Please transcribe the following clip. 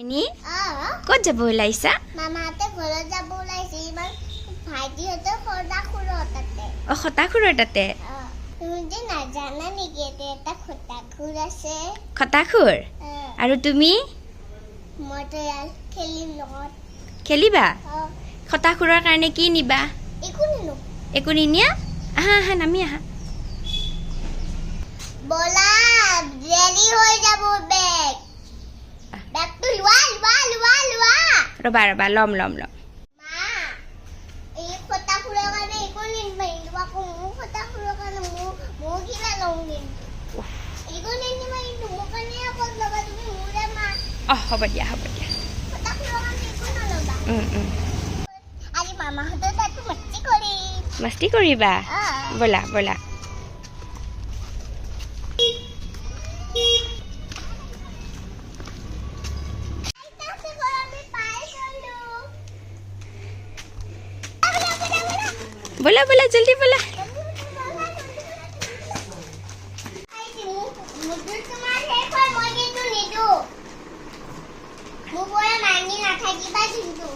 Any ক'ত যাব ওলাইছা? মামাহঁতে ঘৰত যাব ওলাইছে ইমান ভাইটিহঁতৰ খটাখুৰৰ তাতে। অ খটাখুৰৰ তাতে তুমি যে নাজানা নেকি ইয়াতে এটা খটাখুৰ আছে? খটাখুৰ আৰু তুমি মইতো ইয়াত খেলিম লগত। খেলিবা? খটাখুৰৰ কাৰণে কি নিবা? একো নিনো। একো নিনিয়া? আহা আহা নামি আহা। বলা ৰেডি হৈ যাব বেগ। বেগটো লোৱা লোৱা লোৱা লোৱা। ৰবা ৰবা লম লম লম। মা এই খটাখুৰৰ কাৰণে একো নিনিবা কিন্তু আকৌ মোৰ খটাখুৰৰ কাৰণে মোৰ কিবা লওঁ কিন্তু একো নিনিবা কিন্তু মোৰ কাৰণে অকল ল'বা তুমি মোৰে মা। হ'ব দিয়া হ'ব দিয়া। খটাখুৰৰ কাৰণে একো নল'বা। আজি মামাহঁতৰ তাতো মস্তি কৰিম। মস্তি কৰিবা? ব'লা ব'লা। बोला बोला जल्दी बोला। মোৰ পৰা মাঙি নাথাকিবা কিন্তু